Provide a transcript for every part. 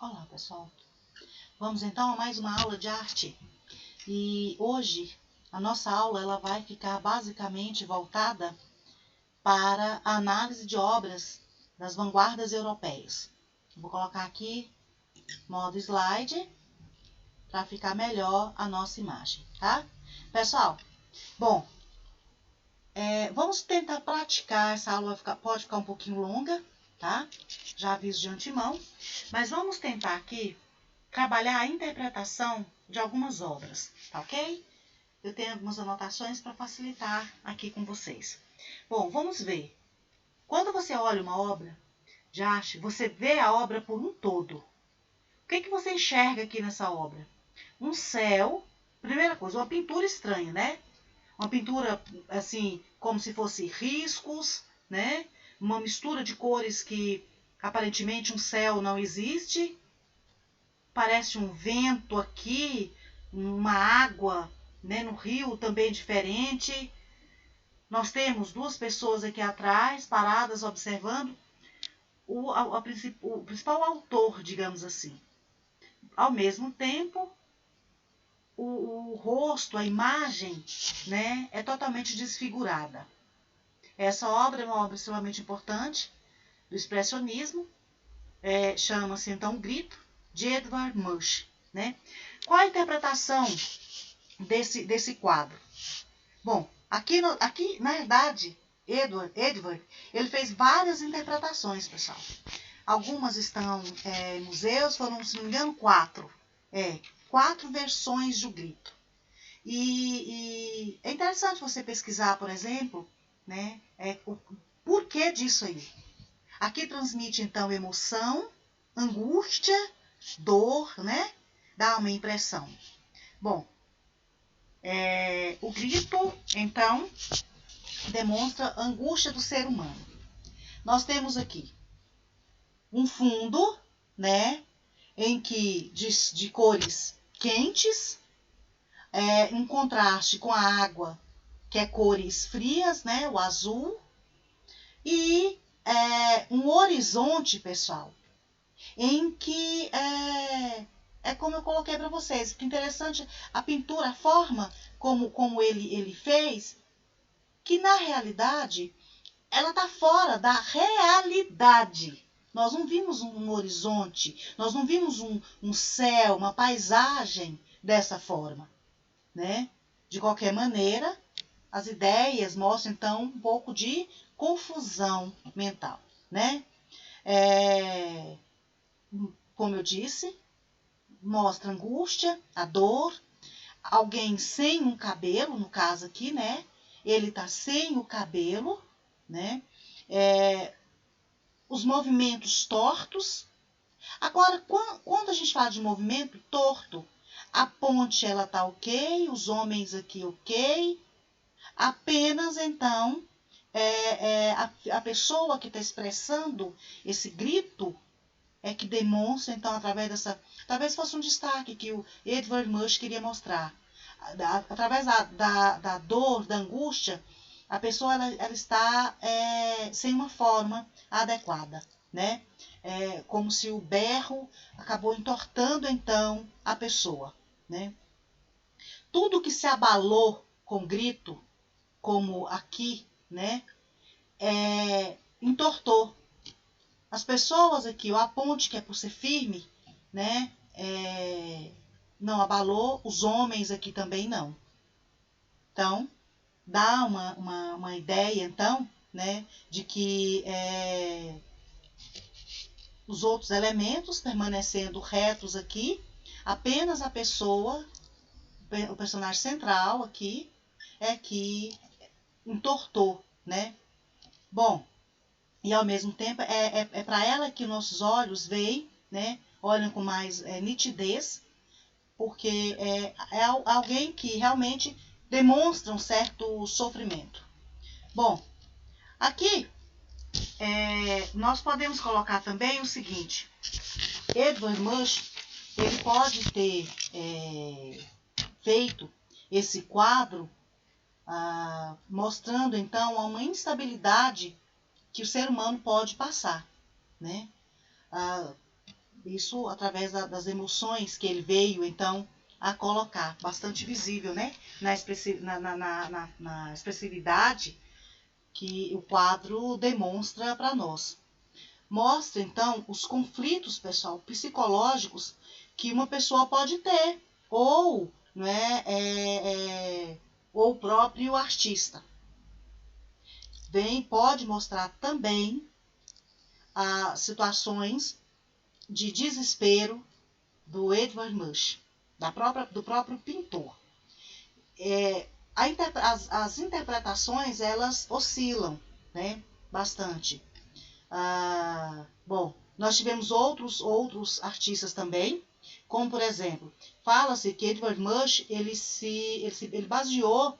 Olá, pessoal. Vamos então a mais uma aula de arte. E hoje a nossa aula ela vai ficar basicamente voltada para a análise de obras das vanguardas europeias. Vou colocar aqui modo slide para ficar melhor a nossa imagem, tá? Pessoal, bom, vamos tentar praticar. Essa aula pode ficar um pouquinho longa, tá? Já aviso de antemão. Mas vamos tentar aqui trabalhar a interpretação de algumas obras, tá ok? Eu tenho algumas anotações para facilitar aqui com vocês. Bom, vamos ver. Quando você olha uma obra de arte, você vê a obra por um todo. O que você enxerga aqui nessa obra? Um céu, primeira coisa, uma pintura estranha, né? Uma pintura assim, como se fosse riscos, né? Uma mistura de cores que aparentemente um céu não existe. Parece um vento aqui, uma água, né, no rio também diferente. Nós temos duas pessoas aqui atrás, paradas, observando o principal autor, digamos assim. Ao mesmo tempo, o rosto, a imagem, né, é totalmente desfigurada. Essa obra é uma obra extremamente importante do expressionismo. Chama-se então Grito, de Edvard Munch, né? Qual a interpretação desse quadro? Bom, aqui na verdade, Edward, ele fez várias interpretações, pessoal. Algumas estão em museus, foram, se não me engano, 4. 4 versões do Grito. E é interessante você pesquisar, por exemplo, né, o porquê disso aí. Aqui transmite, então, emoção, angústia, dor, né? Dá uma impressão. Bom, o grito, então, demonstra a angústia do ser humano. Nós temos aqui um fundo, né? Em que de cores quentes, em contraste com a água, que é cores frias, né? O azul. E um horizonte, pessoal, em que como eu coloquei para vocês, que interessante a pintura, a forma como ele fez, que na realidade ela está fora da realidade. Nós não vimos um horizonte, nós não vimos um céu, uma paisagem dessa forma, né? De qualquer maneira, as ideias mostram então um pouco de confusão mental, né? Como eu disse, mostra angústia, a dor, alguém sem um cabelo, no caso aqui, né? Ele tá sem o cabelo, né? Os movimentos tortos. Agora, quando a gente fala de movimento torto, a ponte ela tá ok, os homens aqui ok, apenas então a pessoa que está expressando esse grito que demonstra, então, talvez fosse um destaque que o Edvard Munch queria mostrar. Através da dor, da angústia, a pessoa ela está sem uma forma adequada, né? Como se o berro acabou entortando, então, a pessoa, né? Tudo que se abalou com grito, como aqui, né? Entortou. As pessoas aqui, a ponte que é por ser firme, né? Não abalou, os homens aqui também não. Então, dá uma ideia, então, né? De que os outros elementos permanecendo retos aqui, apenas a pessoa, o personagem central aqui, que entortou, né? Bom, e ao mesmo tempo é para ela que nossos olhos veem, né? Olham com mais nitidez, porque é alguém que realmente demonstra um certo sofrimento. Bom, aqui nós podemos colocar também o seguinte: Edvard Munch, ele pode ter feito esse quadro mostrando então uma instabilidade que o ser humano pode passar, né? Isso através das emoções que ele veio, então, a colocar. Bastante visível, né? Na expressividade que o quadro demonstra para nós. Mostra, então, os conflitos, pessoal, psicológicos que uma pessoa pode ter, ou, ou o próprio artista. Pode mostrar também as situações de desespero do Edvard Munch, do próprio pintor. As interpretações, elas oscilam, né, bastante. Bom, nós tivemos outros artistas também, como por exemplo, fala-se que Edvard Munch ele baseou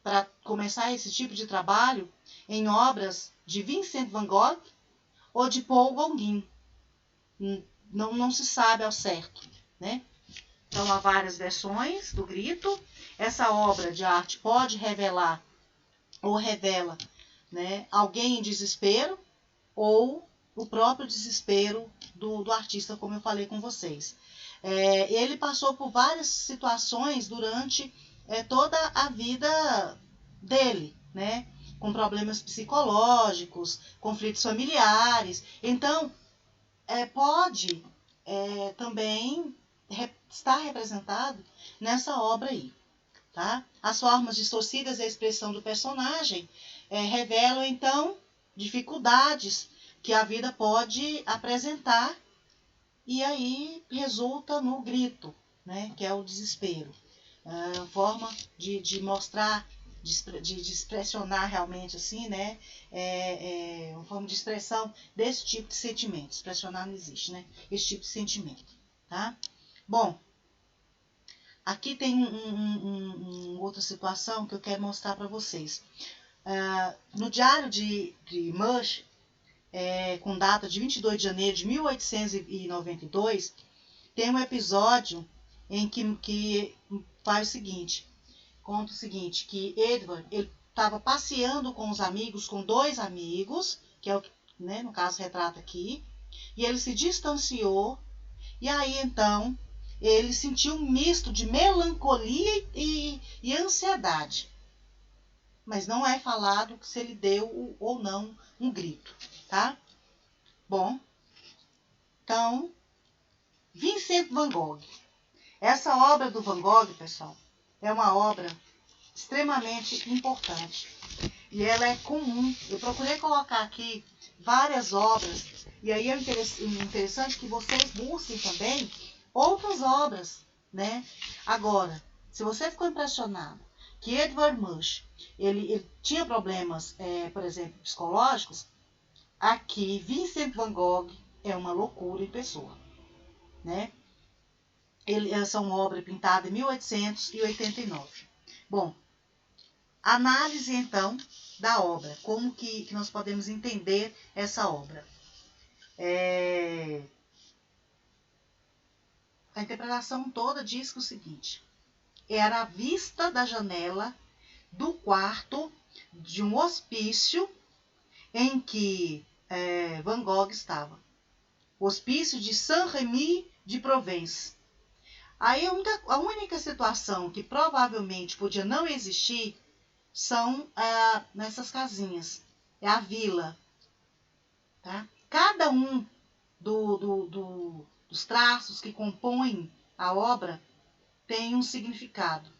para começar esse tipo de trabalho em obras de Vincent van Gogh ou de Paul Gauguin. Não se sabe ao certo, né? Então há várias versões do grito. Essa obra de arte pode revelar ou revela, né, alguém em desespero ou o próprio desespero do artista, como eu falei com vocês. Ele passou por várias situações durante toda a vida dele, né? Com problemas psicológicos, conflitos familiares. Então, pode também estar representado nessa obra aí. Tá? As formas distorcidas e a expressão do personagem revelam, então, dificuldades que a vida pode apresentar e aí resulta no grito, né? Que é o desespero. Forma de mostrar, de expressionar realmente assim, né? Uma forma de expressão desse tipo de sentimento. Expressionar não existe, né? Esse tipo de sentimento, tá? Bom, aqui tem outra situação que eu quero mostrar para vocês. No diário de Munch, com data de 22 de janeiro de 1892, tem um episódio em que faz o seguinte, conta o seguinte, que Edvard estava passeando com os amigos, com dois amigos, que é o que, né, no caso retrata aqui, e ele se distanciou, e aí então ele sentiu um misto de melancolia e ansiedade. Mas não é falado se ele deu ou não um grito, tá? Bom, então, Vincent van Gogh. Essa obra do Van Gogh, pessoal, é uma obra extremamente importante. E ela é comum. Eu procurei colocar aqui várias obras, e aí é interessante que vocês busquem também outras obras, né? Agora, se você ficou impressionado que Edvard Munch, ele tinha problemas, por exemplo, psicológicos, aqui Vincent van Gogh é uma loucura em pessoa, né? Essa é uma obra pintada em 1889. Bom, análise então da obra, como que nós podemos entender essa obra. A interpretação toda diz que o seguinte: era a vista da janela do quarto de um hospício em que Van Gogh estava. O hospício de Saint-Rémy de Provence. Aí a única situação que provavelmente podia não existir são nessas casinhas. É a vila. Tá? Cada um dos traços que compõem a obra tem um significado,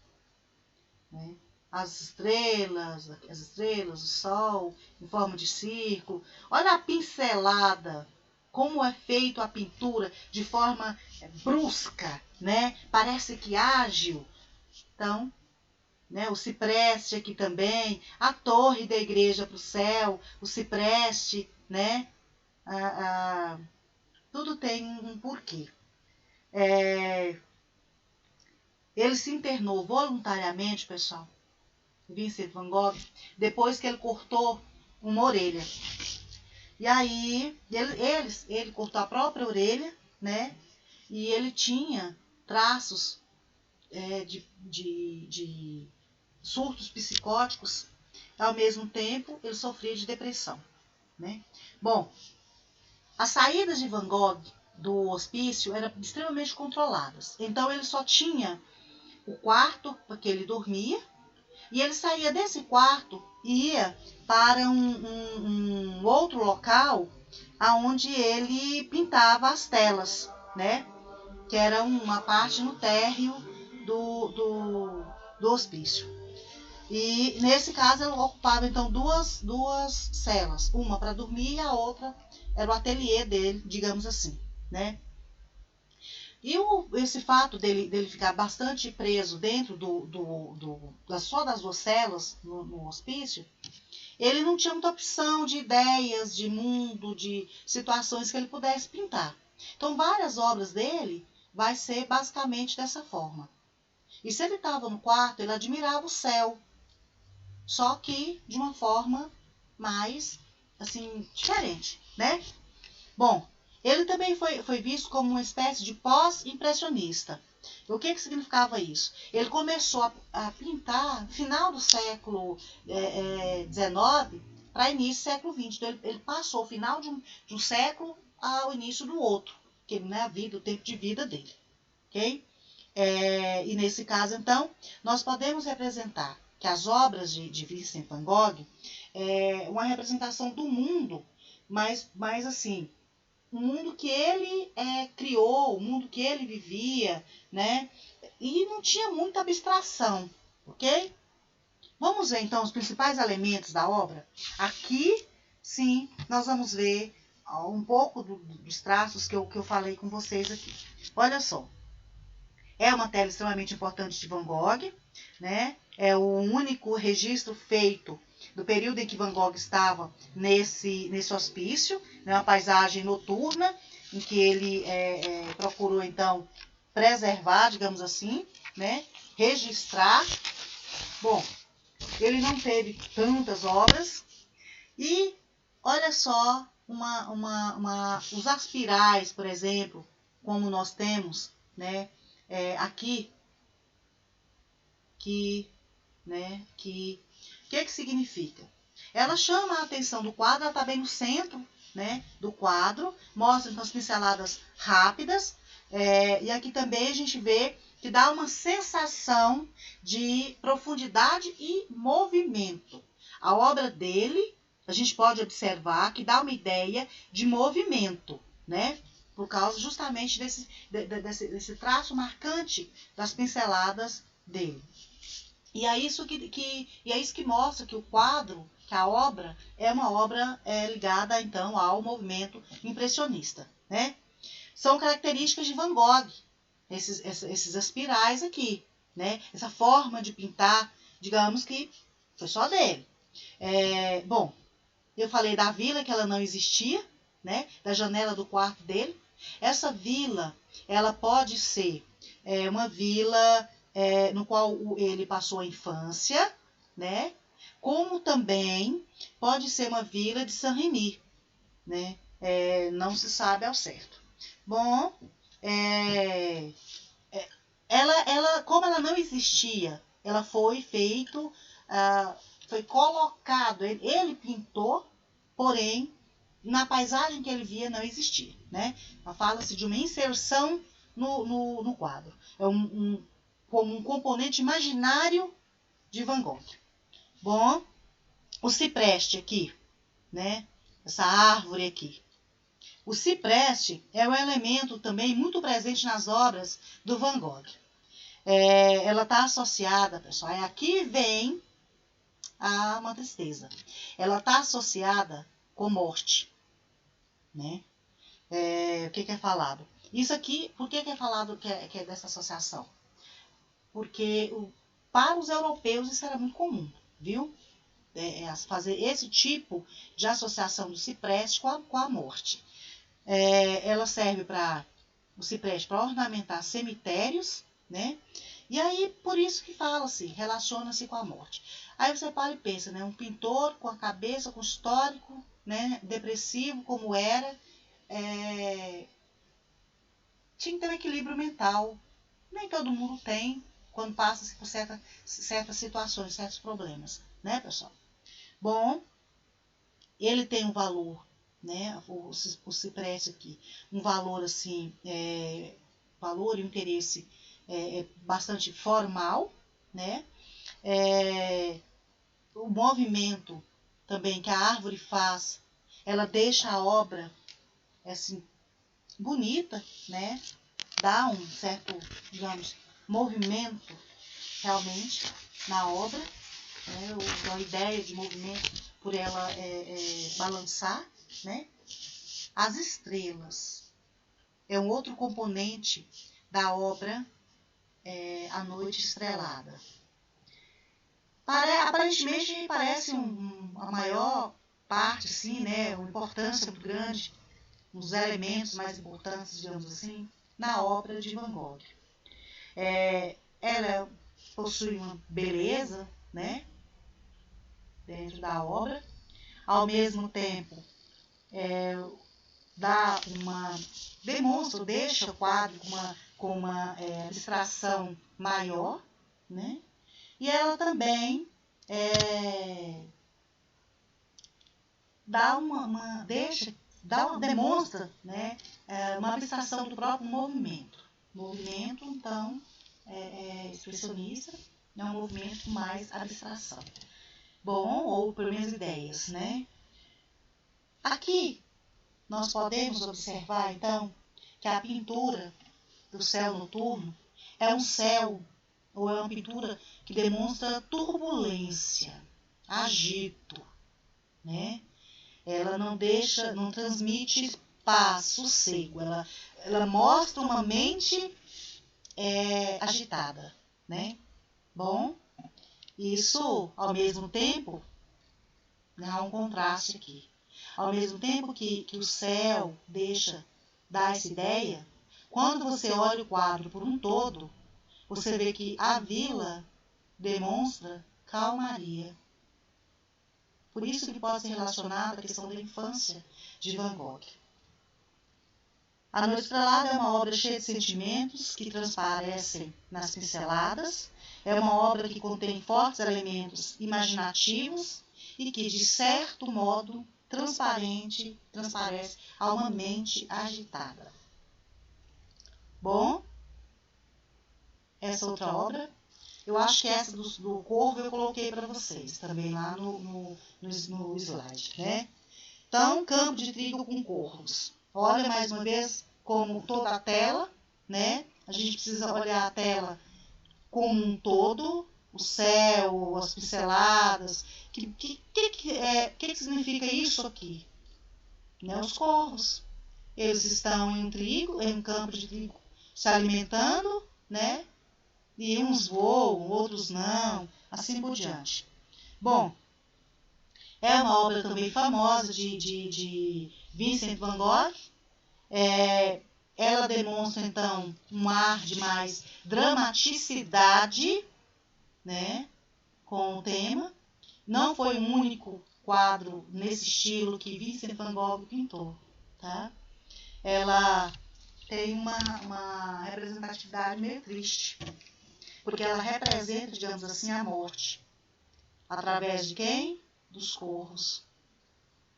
né? As estrelas, o sol, em forma de círculo. Olha a pincelada, como é feito a pintura de forma brusca, né? Parece que ágil. Então, né, o cipreste aqui também, a torre da igreja para o céu, o cipreste, né? Tudo tem um porquê. Ele se internou voluntariamente, pessoal, Vincent van Gogh, depois que ele cortou uma orelha. E aí, ele cortou a própria orelha, né? E ele tinha traços de surtos psicóticos. Ao mesmo tempo, ele sofria de depressão, né? Bom, as saídas de Van Gogh do hospício eram extremamente controladas. Então ele só tinha o quarto porque ele dormia, e ele saía desse quarto e ia para um outro local aonde ele pintava as telas, né? Que era uma parte no térreo do hospício. E nesse caso ele ocupava então duas celas, uma para dormir e a outra era o ateliê dele, digamos assim, né? E esse fato dele ficar bastante preso dentro só das duas celas no hospício, ele não tinha muita opção de ideias, de mundo, de situações que ele pudesse pintar. Então, várias obras dele vai ser basicamente dessa forma. E se ele estava no quarto, ele admirava o céu, só que de uma forma mais, assim, diferente, né? Bom, ele também foi visto como uma espécie de pós-impressionista. O que significava isso? Ele começou a pintar no final do século XIX para início do século XX. Então, ele passou o final de um século ao início do outro, que é a vida, o tempo de vida dele. Ok? E nesse caso, então, nós podemos representar que as obras de Vincent van Gogh é uma representação do mundo, mas assim, o mundo que ele criou, o mundo que ele vivia, né? E não tinha muita abstração, ok? Vamos ver, então, os principais elementos da obra? Aqui, sim, nós vamos ver um pouco dos traços que eu falei com vocês aqui. Olha só. É uma tela extremamente importante de Van Gogh, né? É o único registro feito do período em que Van Gogh estava nesse hospício, né? Uma paisagem noturna, em que ele procurou, então, preservar, digamos assim, né? Registrar. Bom, ele não teve tantas obras e olha só os aspirais, por exemplo, como nós temos, né? Aqui, né, o que significa? Ela chama a atenção do quadro, ela está bem no centro, né, do quadro, mostra então as pinceladas rápidas, e aqui também a gente vê que dá uma sensação de profundidade e movimento. A obra dele, a gente pode observar que dá uma ideia de movimento, né? Por causa justamente desse traço marcante das pinceladas dele. E é isso que mostra que o quadro, que a obra, é uma obra ligada, então, ao movimento impressionista, né? São características de Van Gogh, esses aspirais aqui, né? Essa forma de pintar, digamos que foi só dele. Bom, eu falei da vila, que ela não existia, né? Da janela do quarto dele. Essa vila, ela pode ser uma vila no qual ele passou a infância, né? Como também pode ser uma vila de Saint-Rémy, né? Não se sabe ao certo. Bom, como ela não existia, ela foi feito, foi colocado, ele pintou, porém, na paisagem que ele via não existia, né? Fala-se de uma inserção no quadro. É como um componente imaginário de Van Gogh. Bom, o cipreste aqui, né? Essa árvore aqui. O cipreste é um elemento também muito presente nas obras do Van Gogh. Ela está associada, pessoal, aqui vem uma tristeza. Ela está associada com morte, né? O que é falado? Isso aqui, por que é falado que é dessa associação? Porque para os europeus isso era muito comum, viu? Fazer esse tipo de associação do cipreste com a morte. Ela serve o cipreste para ornamentar cemitérios, né? E aí, por isso que fala-se, relaciona-se com a morte. Aí você para e pensa, né? Um pintor com a cabeça, com histórico, né? Depressivo como era, tinha que ter um equilíbrio mental. Nem todo mundo tem quando passa por certas situações, certos problemas, né, pessoal? Bom, ele tem um valor né, o cipreste aqui, um valor assim, valor e interesse bastante formal, né? O movimento também que a árvore faz, ela deixa a obra assim bonita, né? Dá um certo, digamos, movimento realmente na obra, né? A ideia de movimento por ela balançar, né? As estrelas é um outro componente da obra A Noite Estrelada. Aparentemente parece a maior parte, assim, né? Uma importância muito grande, um dos elementos mais importantes, digamos assim, na obra de Van Gogh. Ela possui uma beleza, né? Dentro da obra, ao mesmo tempo deixa o quadro com uma abstração maior, né? E ela também demonstra, né, uma abstração do próprio movimento. O movimento, então, expressionista, é um movimento com mais abstração. Bom, ou pelo menos ideias, né? Aqui nós podemos observar, então, que a pintura do céu noturno é um céu, ou é uma pintura que demonstra turbulência, agito, né? Ela não transmite paz, sossego, ela mostra uma mente agitada, né? Bom, isso, ao mesmo tempo, há um contraste aqui. Ao mesmo tempo que o céu dá essa ideia, quando você olha o quadro por um todo, você vê que a vila demonstra calmaria. Por isso que pode ser relacionado à questão da infância de Van Gogh. A Noite Estrelada é uma obra cheia de sentimentos que transparecem nas pinceladas. É uma obra que contém fortes elementos imaginativos e que, de certo modo, transparece a uma mente agitada. Bom, essa outra obra, eu acho que essa do Corvo eu coloquei para vocês também lá no slide, né? Então, campo de trigo com corvos. Olha mais uma vez como toda a tela, né? A gente precisa olhar a tela como um todo, o céu, as pinceladas. O que significa isso aqui? Né? Os corvos. Eles estão em um campo de trigo se alimentando, né? E uns voam, outros não, assim por diante. Bom, é uma obra também famosa de Vincent van Gogh. Ela demonstra, então, um ar de mais dramaticidade, né, com o tema. Não foi o único quadro nesse estilo que Vincent van Gogh pintou, tá? Ela tem uma representatividade meio triste, porque ela representa, digamos assim, a morte. Através de quem? Dos corvos.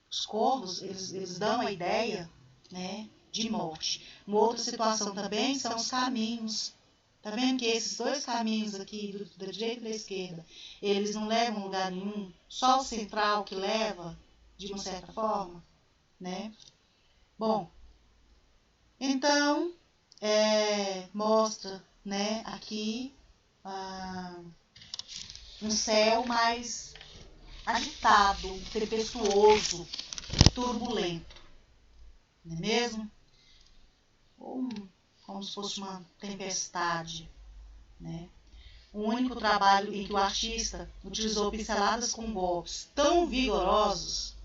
Os corvos, eles dão a ideia, né, de morte. Uma outra situação também são os caminhos. Tá vendo que esses dois caminhos aqui, da direita e da esquerda, eles não levam a lugar nenhum, só o central que leva, de uma certa forma, né? Bom, então, mostra, né, aqui um céu mais agitado, tempestuoso, turbulento, não é mesmo? Ou como se fosse uma tempestade, né? O único trabalho em que o artista utilizou pinceladas com golpes tão vigorosos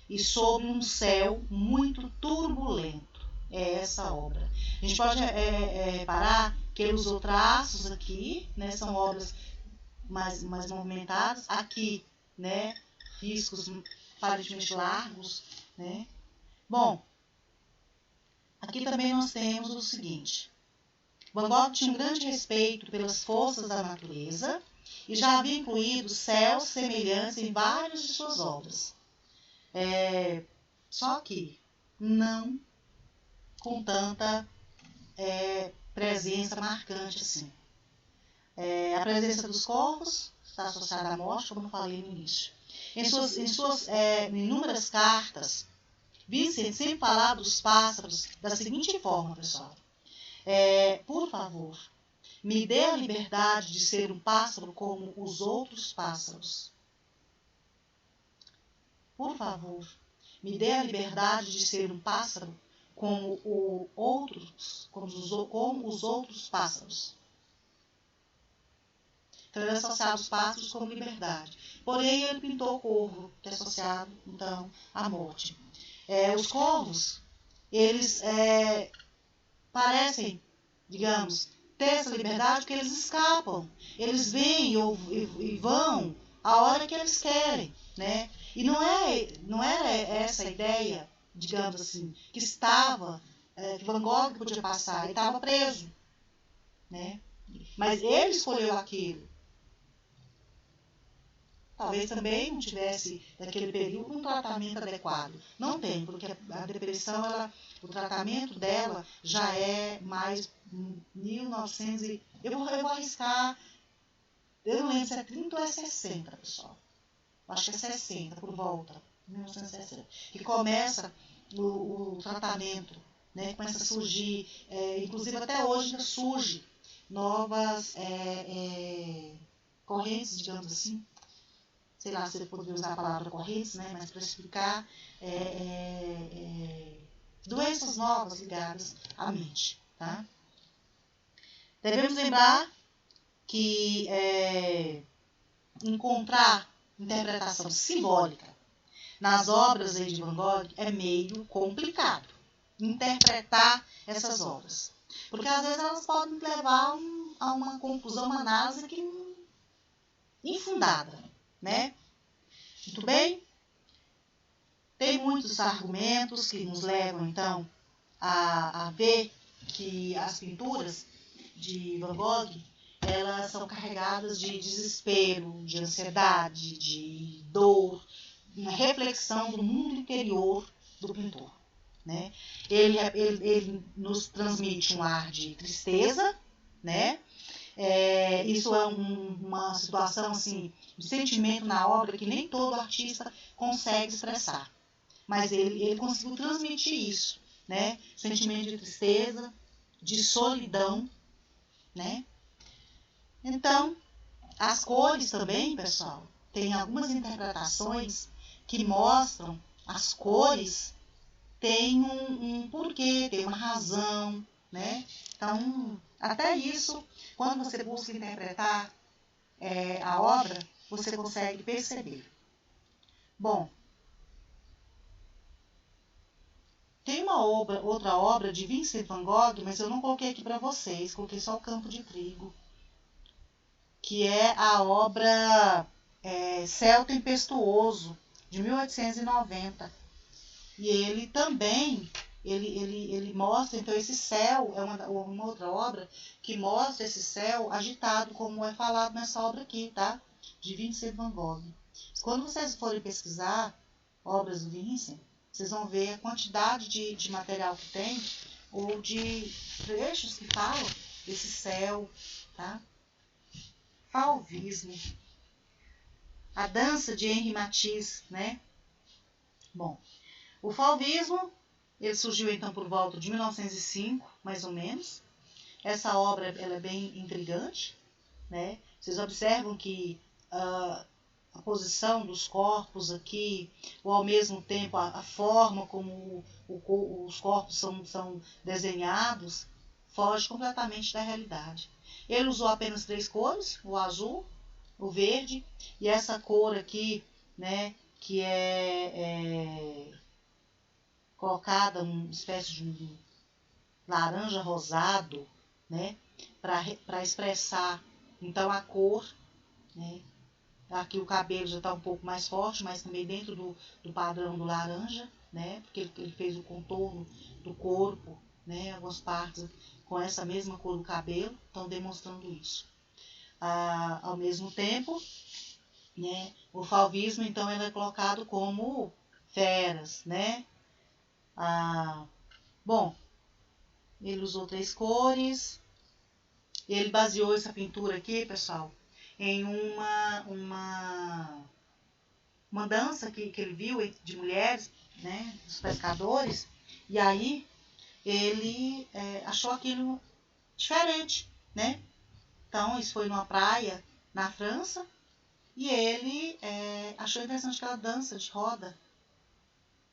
e sob um céu muito turbulento é essa obra. A gente pode reparar que ele usou traços aqui, né? São obras mais movimentadas. Aqui, né? Riscos aparentemente largos, né? Bom, aqui também nós temos o seguinte. Van Gogh tinha um grande respeito pelas forças da natureza e já havia incluído céus semelhantes em várias de suas obras. só que não com tanta presença marcante assim. A presença dos corvos está associada à morte, como eu falei no início. Em suas inúmeras cartas, Vincent sempre falava dos pássaros da seguinte forma, pessoal. Por favor, me dê a liberdade de ser um pássaro como os outros pássaros. Por favor, me dê a liberdade de ser um pássaro como os outros pássaros. Então, ele é associado aos pássaros como liberdade. Porém, ele pintou o corvo, que é associado, então, à morte. Os corvos, eles parecem, digamos, ter essa liberdade porque eles escapam. Eles vêm e vão a hora que eles querem, né? E não era essa a ideia, digamos assim, que que Van Gogh podia passar. Ele estava preso, né? Mas ele escolheu aquilo. Talvez também não tivesse, naquele período, um tratamento adequado. Não tem, porque a depressão, o tratamento dela já é mais 1900 eu vou arriscar, eu não lembro se é 30 ou é 60, pessoal. Acho que é 60, por volta, 1960. Que começa o tratamento, né? Começa a surgir, inclusive até hoje ainda surge novas correntes, digamos assim. Sei lá se eu poderia usar a palavra correntes, né? Mas para explicar doenças novas ligadas à mente. Tá? Devemos lembrar que encontrar interpretação simbólica nas obras de Van Gogh é meio complicado. Interpretar essas obras. Porque às vezes elas podem levar a uma conclusão, uma análise infundada, né? Muito bem? Tem muitos argumentos que nos levam, então, a ver que as pinturas de Van Gogh, elas são carregadas de desespero, de ansiedade, de dor, uma reflexão do mundo interior do pintor, né? Ele nos transmite um ar de tristeza, né? Isso é uma situação, assim, um sentimento na obra que nem todo artista consegue expressar. Mas ele conseguiu transmitir isso, né? Sentimento de tristeza, de solidão, né? Então, as cores também, pessoal, tem algumas interpretações que mostram as cores tem um porquê, tem uma razão, né? Então, até isso, quando você busca interpretar a obra, você consegue perceber. Bom, tem outra obra de Vincent van Gogh, mas eu não coloquei aqui para vocês, coloquei só o Campo de Trigo, que é a obra Céu Tempestuoso, de 1890. E ele também, ele mostra, então esse céu é uma outra obra que mostra esse céu agitado, como é falado nessa obra aqui, tá? De Vincent van Gogh. Quando vocês forem pesquisar obras do Vincent, vocês vão ver a quantidade de material que tem, ou de trechos que falam desse céu, tá? Fauvismo. A dança de Henri Matisse, né? Bom, o fauvismo, ele surgiu então por volta de 1905, mais ou menos. Essa obra ela é bem intrigante, né? Vocês observam que a posição dos corpos aqui, ou ao mesmo tempo a forma como os corpos são desenhados, foge completamente da realidade. Ele usou apenas 3 cores, o azul, o verde e essa cor aqui, né, que é colocada uma espécie de um laranja rosado, né, para expressar então a cor, né. Aqui o cabelo já está um pouco mais forte, mas também dentro do padrão do laranja, né, porque ele fez o contorno do corpo, né, algumas partes com essa mesma cor do cabelo, estão demonstrando isso. Ao mesmo tempo, né, o fauvismo então ele é colocado como feras, né, Bom, ele usou 3 cores. Ele baseou essa pintura aqui, pessoal, em uma dança que ele viu de mulheres, né, dos pescadores, e aí ele achou aquilo diferente, né? Então, isso foi numa praia na França, e ele achou interessante aquela dança de roda.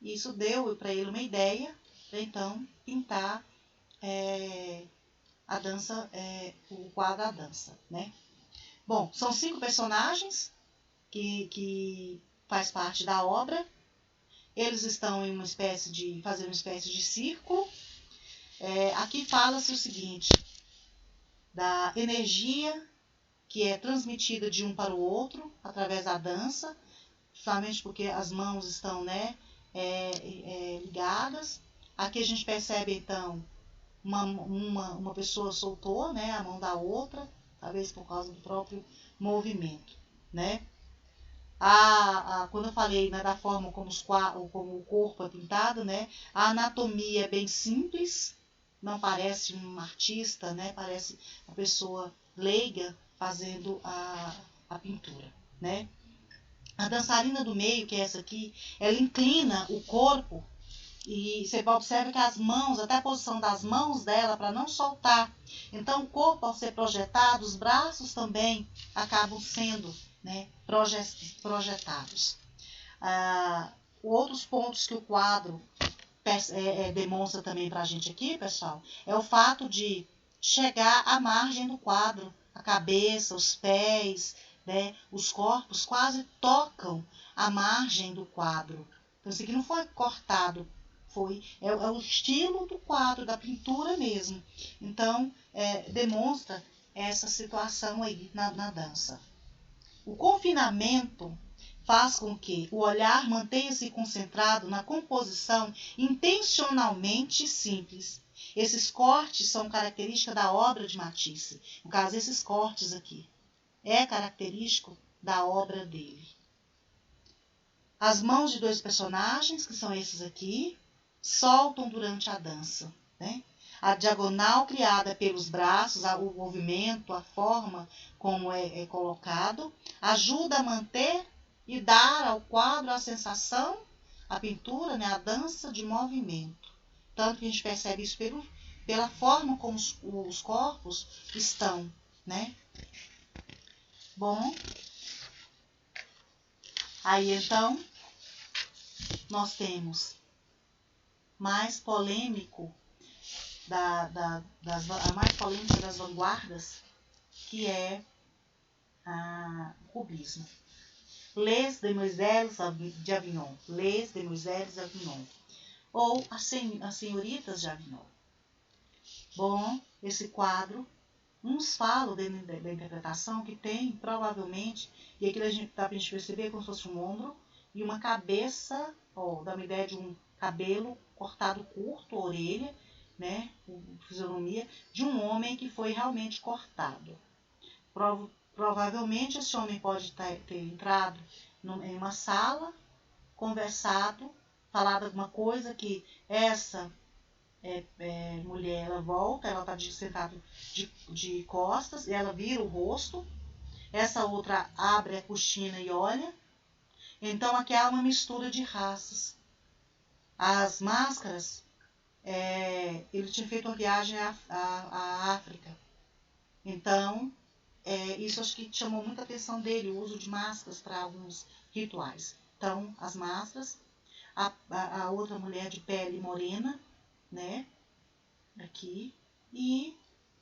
E isso deu para ele uma ideia para então pintar a dança, o quadro A Dança, né? Bom, são 5 personagens que faz parte da obra. Eles estão em fazendo uma espécie de círculo. Aqui fala-se o seguinte, da energia que é transmitida de um para o outro através da dança, justamente porque as mãos estão, né, ligadas. Aqui a gente percebe então uma pessoa soltou, né, a mão da outra, talvez por causa do próprio movimento, né? Quando eu falei, né, da forma como o corpo é pintado, né, a anatomia é bem simples, não parece um artista, né, parece uma pessoa leiga fazendo a pintura, né? A dançarina do meio, que é essa aqui, ela inclina o corpo. E você observa que as mãos, até a posição das mãos dela, para não soltar. Então, o corpo, ao ser projetado, os braços também acabam sendo, né, projetados. Outros pontos que o quadro demonstra também para a gente aqui, pessoal, é o fato de chegar à margem do quadro. A cabeça, os pés, né, os corpos quase tocam a margem do quadro. Então, isso aqui não foi cortado. É o estilo do quadro, da pintura mesmo. Então, demonstra essa situação aí na dança. O confinamento faz com que o olhar mantenha-se concentrado na composição intencionalmente simples. Esses cortes são características da obra de Matisse. No caso, esses cortes aqui é característico da obra dele. As mãos de 2 personagens, que são esses aqui, soltam durante a dança, né? A diagonal criada pelos braços, o movimento, a forma como é colocado, ajuda a manter e dar ao quadro a sensação, a pintura, né, a dança de movimento. Tanto que a gente percebe isso pela forma como os corpos estão, né? Bom, aí então nós temos mais polêmico a mais polêmica das vanguardas, que é o cubismo. Les Demoiselles de Avignon, Les Demoiselles de Avignon, ou as Senhoritas de Avignon. Bom, esse quadro, uns falam da interpretação que tem, provavelmente, e aqui dá pra gente perceber como se fosse um ombro e uma cabeça, dá uma ideia de um cabelo cortado curto, orelha, né, fisionomia de um homem que foi realmente cortado. Provavelmente esse homem pode ter entrado em uma sala, conversado, falado alguma coisa que essa mulher, ela volta, ela está sentada de costas, e ela vira o rosto, essa outra abre a cortina e olha. Então aqui há uma mistura de raças. As máscaras, ele tinha feito uma viagem à África. Então, isso acho que chamou muita atenção dele, o uso de máscaras para alguns rituais. Então, as máscaras, a outra mulher de pele morena, né, aqui, e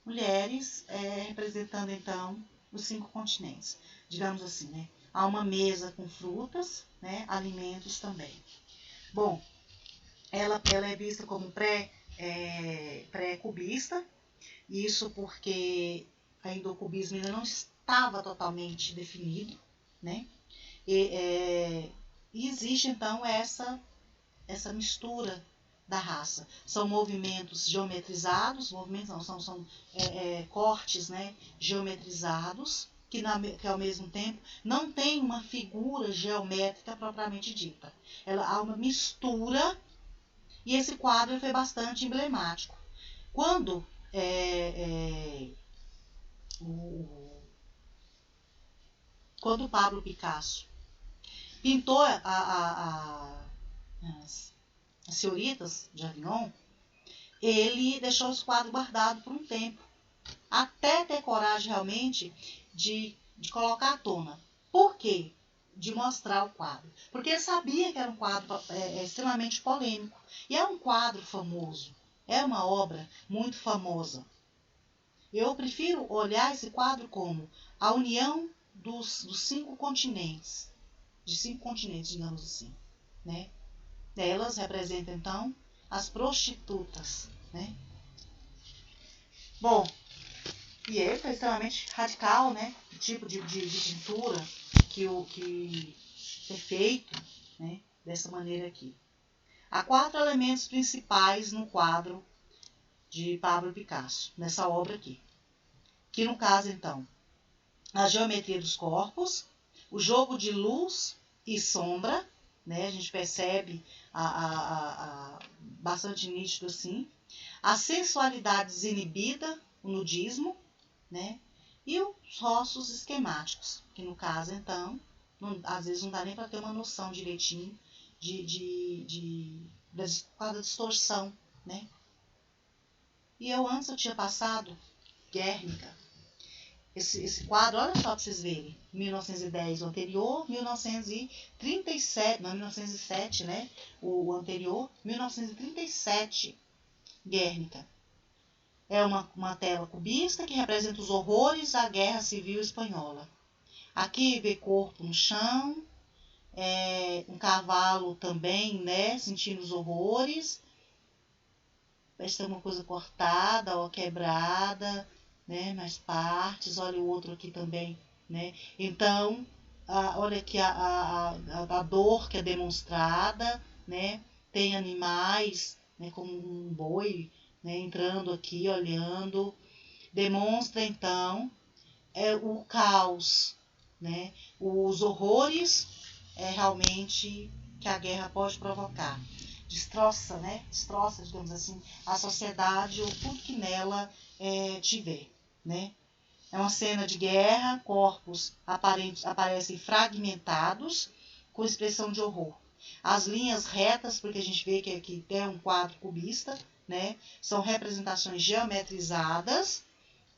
mulheres representando então os 5 continentes, digamos assim, né. Há uma mesa com frutas, né, alimentos também. Bom, ela é vista como pré-cubista, isso porque ainda o cubismo ainda não estava totalmente definido, né? E existe então essa mistura da raça. São movimentos geometrizados, são cortes, né, geometrizados, que ao mesmo tempo não tem uma figura geométrica propriamente dita. Há uma mistura E esse quadro foi bastante emblemático. Quando quando Pablo Picasso pintou as senhoritas de Avignon, ele deixou os quadros guardados por um tempo, até ter coragem realmente de colocar à tona. Por quê? De mostrar o quadro. Porque ele sabia que era um quadro extremamente polêmico. E é um quadro famoso. É uma obra muito famosa. Eu prefiro olhar esse quadro como a união dos 5 continentes. De 5 continentes, digamos assim. Né? Elas representam, então, as prostitutas. Né? Bom, e ele foi extremamente radical, né? O tipo de pintura que é feito, né? Dessa maneira aqui. Há 4 elementos principais no quadro de Pablo Picasso, nessa obra aqui. Que no caso, então, a geometria dos corpos, o jogo de luz e sombra, né? A gente percebe bastante nítido assim. A sensualidade desinibida, o nudismo, né? E os rostos esquemáticos, que no caso, então, às vezes não dá nem para ter uma noção direitinho da distorção, né? E antes eu tinha passado Guernica. Esse quadro, olha só para vocês verem, 1910 o anterior, 1907, né? O anterior, 1937, Guernica. É uma tela cubista que representa os horrores da Guerra Civil Espanhola. Aqui vê corpo no chão, um cavalo também, né, sentindo os horrores. Parece ter uma coisa cortada ou quebrada, né, nas partes. Olha o outro aqui também, né. Então, olha aqui a dor que é demonstrada, né. Tem animais, né, como um boi, né, entrando aqui, olhando. Demonstra, então, o caos, né, os horrores realmente que a guerra pode provocar. Destroça, né, digamos assim, a sociedade ou tudo que nela tiver, né. É uma cena de guerra, corpos aparecem fragmentados, com expressão de horror. As linhas retas, porque a gente vê que aqui é um quadro cubista, né, são representações geometrizadas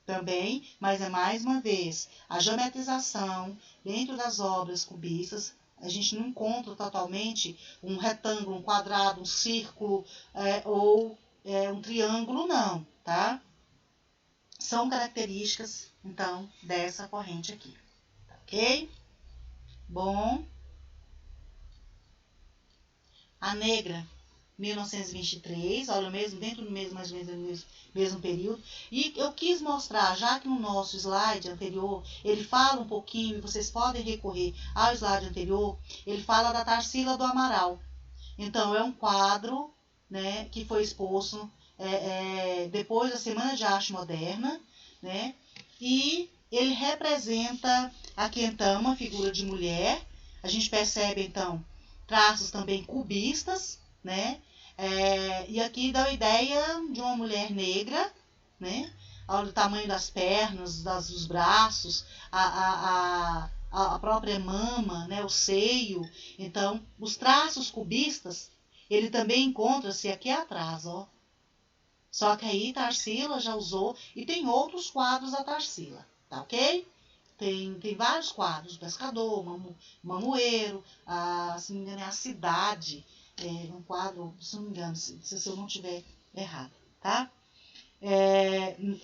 também, mas é mais uma vez, a geometrização dentro das obras cubistas, a gente não encontra totalmente um retângulo, um quadrado, um círculo ou um triângulo, não, tá? São características, então, dessa corrente aqui, ok? Bom, a negra, 1923, olha, dentro do mesmo, mais ou menos, mesmo período. E eu quis mostrar, já que no nosso slide anterior, ele fala um pouquinho, e vocês podem recorrer ao slide anterior, ele fala da Tarsila do Amaral. Então, é um quadro, né, que foi exposto depois da Semana de Arte Moderna, né, e ele representa aqui, então, uma figura de mulher. A gente percebe, então, traços também cubistas, né? E aqui dá a ideia de uma mulher negra, né? Olha o tamanho das pernas, dos braços, a própria mama, né? O seio. Então, os traços cubistas, ele também encontra-se aqui atrás, ó. Só que aí Tarsila já usou, e tem outros quadros da Tarsila, tá ok? Tem vários quadros, o pescador, mamoeiro, se não me engano é a cidade, um quadro, se não me engano, se eu não estiver errado, tá?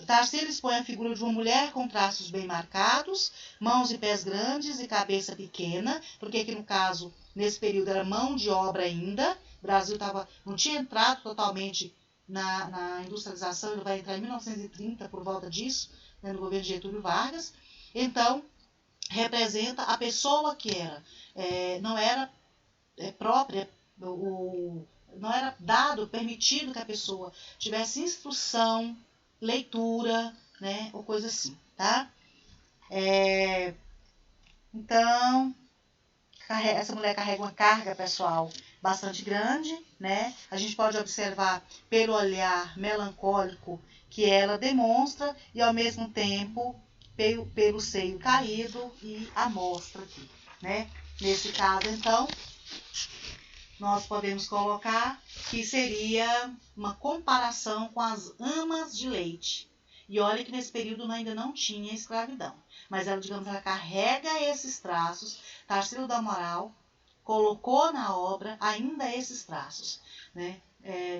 Tarsila expõe a figura de uma mulher com traços bem marcados, mãos e pés grandes e cabeça pequena, porque aqui no caso, nesse período era mão de obra ainda, o Brasil não tinha entrado totalmente na industrialização, ele vai entrar em 1930 por volta disso, né, no governo de Getúlio Vargas. Então, representa a pessoa que não era própria, não era permitido que a pessoa tivesse instrução, leitura, né, ou coisa assim, tá? Então, essa mulher carrega uma carga pessoal bastante grande, né? A gente pode observar pelo olhar melancólico que ela demonstra e, ao mesmo tempo, pelo seio caído e a mostra aqui, né? Nesse caso, então, nós podemos colocar que seria uma comparação com as amas de leite. E olha que nesse período ainda não tinha escravidão. Mas ela, digamos, ela carrega esses traços. Tarsila do Amaral colocou na obra ainda esses traços, né?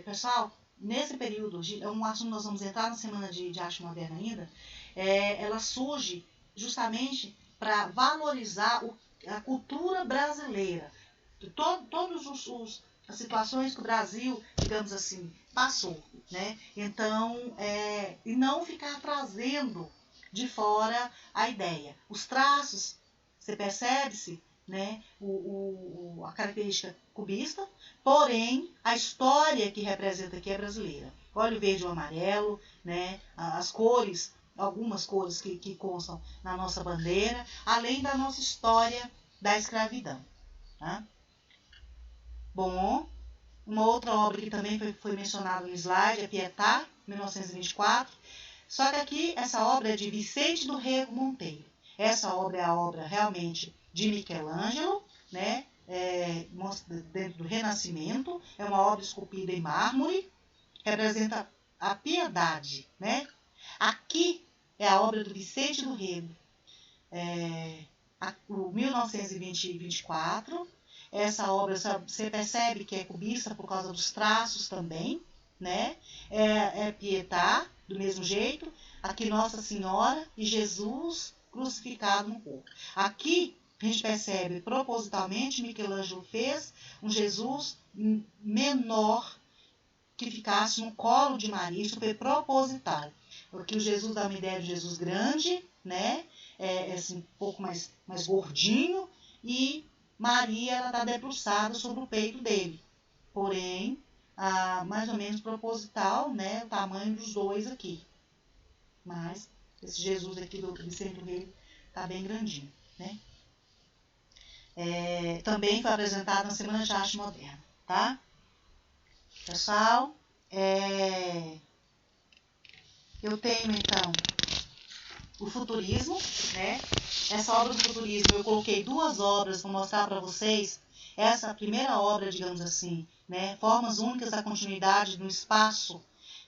Pessoal, nesse período, é um assunto que nós vamos entrar na semana de arte moderna ainda, ela surge justamente para valorizar a cultura brasileira. Todas as situações que o Brasil, digamos assim, passou, né? Então, e não ficar trazendo de fora a ideia. Os traços, você percebe-se, né? A característica cubista, porém, a história que representa aqui é brasileira. Olha o verde e o amarelo, né? As cores, algumas cores que constam na nossa bandeira, além da nossa história da escravidão, tá? Bom, uma outra obra que também foi mencionada no slide é Pietà, 1924. Só que aqui essa obra é de Vicente do Rego Monteiro. Essa obra é a obra realmente de Michelangelo, né? Dentro do Renascimento. É uma obra esculpida em mármore, representa a piedade, né? Aqui é a obra do Vicente do Rego, o 1924. Essa obra, você percebe que é cubista por causa dos traços também, né? Pietà, do mesmo jeito. Aqui Nossa Senhora e Jesus crucificado no corpo. Aqui a gente percebe propositalmente Michelangelo fez um Jesus menor que ficasse no colo de Maria. Isso foi proposital. Porque o Jesus dá uma ideia de Jesus grande, né? Assim, um pouco mais gordinho, e Maria está debruçada sobre o peito dele. Porém, mais ou menos proposital, né? O tamanho dos dois aqui. Mas esse Jesus aqui do Vicente do Rego está bem grandinho, né? Também foi apresentado na Semana de Arte Moderna, tá? Pessoal, eu tenho então o futurismo, né? Essa obra do futurismo, eu coloquei duas obras para mostrar para vocês. Essa primeira obra, digamos assim, né? Formas únicas da continuidade no espaço,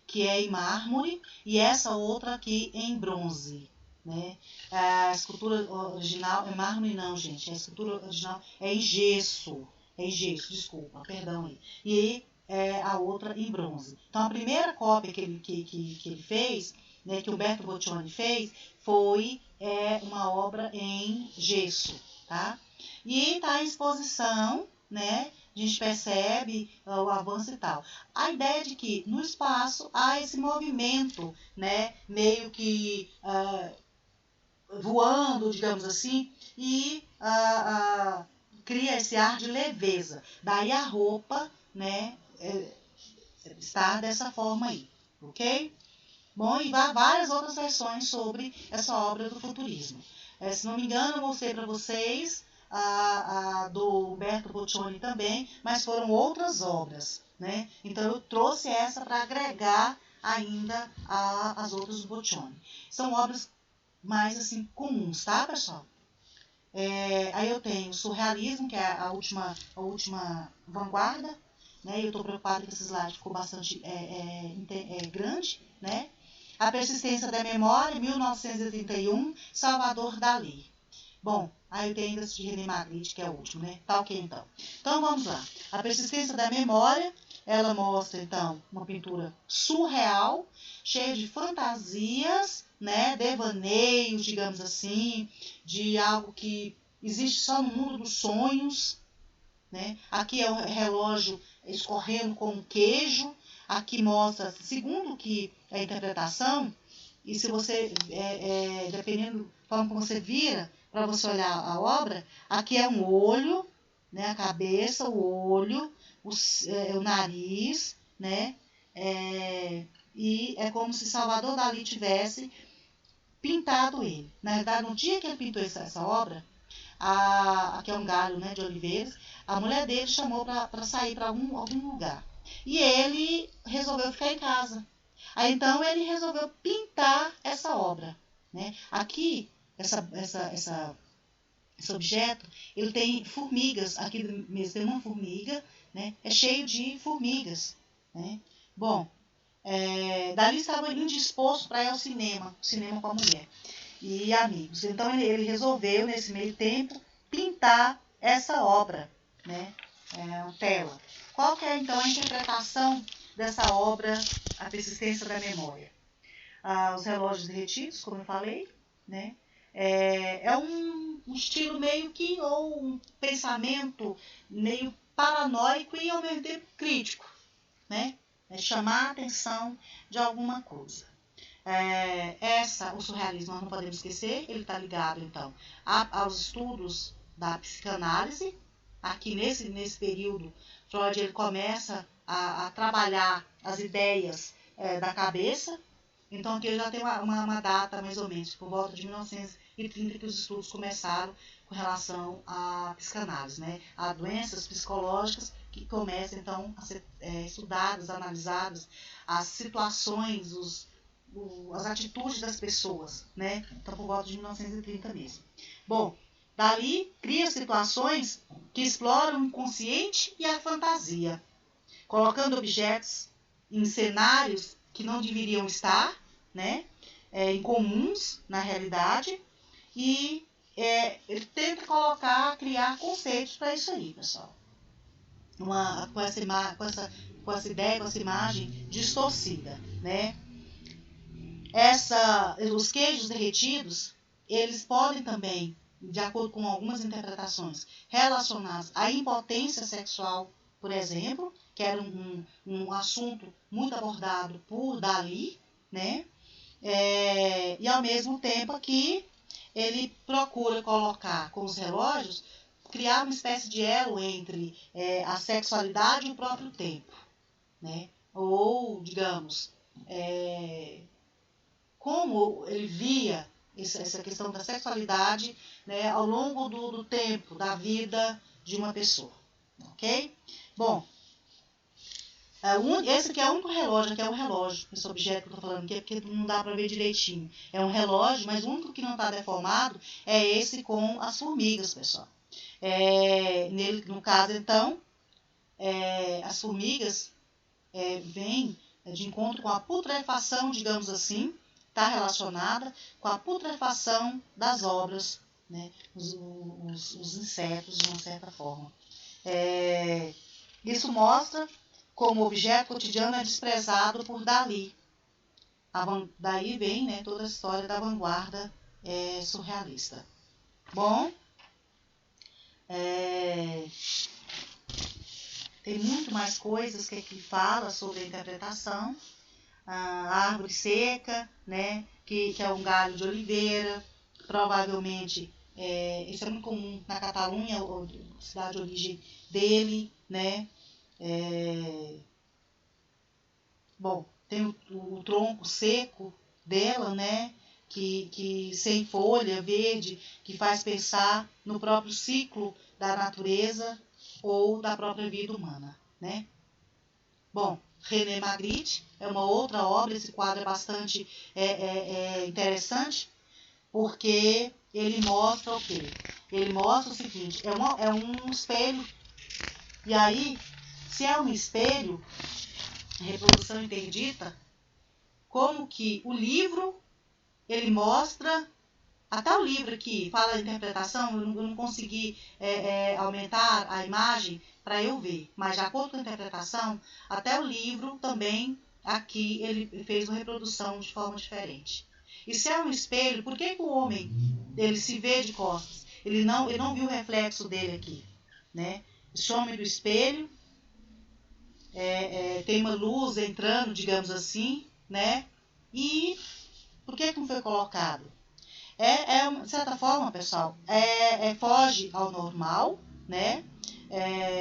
que é em mármore, e essa outra aqui em bronze, né? A escultura original é mármore não, gente. A escultura original é em gesso. É em gesso, desculpa, perdão aí. E a outra em bronze. Então, a primeira cópia que ele fez, né, que o Umberto Boccioni fez, foi uma obra em gesso, tá? E está em exposição, né? A gente percebe o avanço e tal. A ideia de que no espaço há esse movimento, né? Meio que voando, digamos assim, e cria esse ar de leveza. Daí a roupa, né? Está dessa forma aí, ok? Bom, e há várias outras versões sobre essa obra do futurismo. Se não me engano, eu mostrei para vocês a do Umberto Boccioni também, mas foram outras obras, né? Então eu trouxe essa para agregar ainda as outras do Boccioni. São obras mais assim comuns, tá, pessoal? Aí eu tenho o surrealismo, que é a última vanguarda, né? Eu estou preocupada que esse slide ficou bastante grande, né? A persistência da memória, 1931, Salvador Dalí. Bom, aí eu tenho ainda esse de René Magritte, que é o último, né? Tá ok, então. Então, vamos lá. A persistência da memória, ela mostra, então, uma pintura surreal, cheia de fantasias, né? Devaneios, digamos assim, de algo que existe só no mundo dos sonhos, né? Aqui é o relógio escorrendo com um queijo. Aqui mostra, segundo que a interpretação, e se você, dependendo da forma como você vira, para você olhar a obra, aqui é um olho, né, a cabeça, o olho, o nariz, né, e é como se Salvador Dalí tivesse pintado ele. Na verdade, no dia que ele pintou essa obra, Aqui é um galho, né, de oliveiras. A mulher dele chamou para sair para algum lugar. E ele resolveu ficar em casa. Aí então ele resolveu pintar essa obra, né? Aqui, esse objeto, ele tem formigas. Aqui mesmo tem uma formiga, né? É cheio de formigas, né? Bom, dali estava indisposto para ir ao cinema com a mulher e amigos. Então ele resolveu, nesse meio tempo, pintar essa obra, né? Tela. Qual que é, então, a interpretação dessa obra, A Persistência da Memória? Os relógios derretidos, como eu falei, né? É um estilo meio que, ou um pensamento meio paranoico e ao mesmo tempo crítico, né? Chamar a atenção de alguma coisa. O surrealismo, nós não podemos esquecer, ele está ligado, então, aos estudos da psicanálise. Aqui nesse período, Freud ele começa a trabalhar as ideias da cabeça. Então aqui já tem uma data, mais ou menos, por volta de 1930, que os estudos começaram com relação à psicanálise, né? A doenças psicológicas que começam, então, a ser estudadas, analisadas, as situações, as atitudes das pessoas, né? Então, por volta de 1930 mesmo. Bom, dali cria situações que exploram o inconsciente e a fantasia, colocando objetos em cenários que não deveriam estar, né? Incomuns na realidade, e ele tenta criar conceitos para isso aí, pessoal. Com essa ideia, com essa imagem distorcida, né? Os queijos derretidos, eles podem também, de acordo com algumas interpretações, relacionadas à impotência sexual, por exemplo, que era um assunto muito abordado por Dalí, né? E ao mesmo tempo aqui ele procura colocar com os relógios, criar uma espécie de elo entre a sexualidade e o próprio tempo, né? Ou, digamos, como ele via essa questão da sexualidade, né, ao longo do tempo, da vida de uma pessoa. Ok? Bom, esse aqui é o único relógio, aqui é o relógio, esse objeto que eu estou falando aqui, porque não dá para ver direitinho. É um relógio, mas o único que não está deformado é esse com as formigas, pessoal. Nele, no caso, então, as formigas vêm de encontro com a putrefação, digamos assim, está relacionada com a putrefação das obras, né? Os insetos, de uma certa forma. Isso mostra como o objeto cotidiano é desprezado por Dalí. Daí vem, né, toda a história da vanguarda surrealista. Bom, tem muito mais coisas que aqui fala sobre a interpretação. A árvore seca, né, que é um galho de oliveira, provavelmente, isso é muito comum na Catalunha, cidade de origem dele, né. Bom, tem o tronco seco dela, né, que sem folha, verde, que faz pensar no próprio ciclo da natureza ou da própria vida humana, né. Bom, René Magritte é uma outra obra. Esse quadro é bastante interessante, porque ele mostra o quê? Ele mostra o seguinte, é um espelho, e aí, se é um espelho, reprodução interdita, como que o livro, ele mostra, até o livro aqui fala de interpretação, eu não consegui aumentar a imagem para eu ver, mas de acordo com a interpretação, até o livro também, aqui ele fez uma reprodução de forma diferente. E se é um espelho, por que o homem ele se vê de costas? Ele não viu o reflexo dele aqui, né? Esse homem do espelho, tem uma luz entrando, digamos assim, né? E por que não foi colocado? De certa forma, pessoal, foge ao normal, né?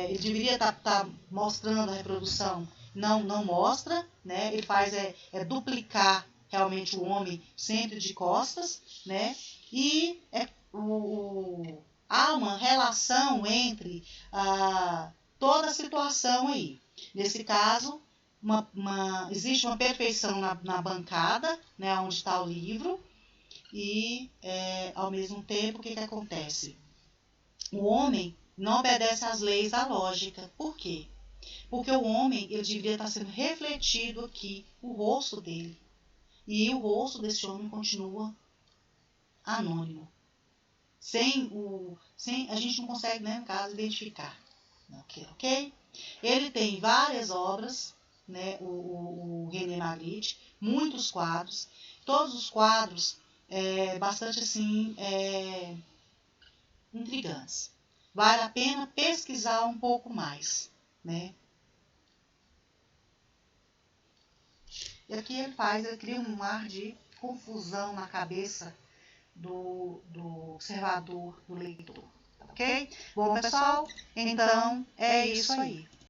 Ele deveria estar mostrando a reprodução, não mostra, né? Ele faz duplicar realmente o homem sempre de costas, né? E há uma relação entre toda a situação aí. Nesse caso, existe uma perfeição na bancada, né, onde está o livro, e, ao mesmo tempo, o que acontece? O homem não obedece às leis da lógica. Por quê? Porque o homem, ele deveria estar sendo refletido aqui, o rosto dele. E o rosto desse homem continua anônimo. A gente não consegue, né, no caso, identificar. Ok? Ele tem várias obras, né, o René Magritte, muitos quadros. Todos os quadros bastante assim, intrigantes. Vale a pena pesquisar um pouco mais, né? E aqui ele cria um ar de confusão na cabeça do observador, do leitor, ok? Bom, pessoal, então é isso aí.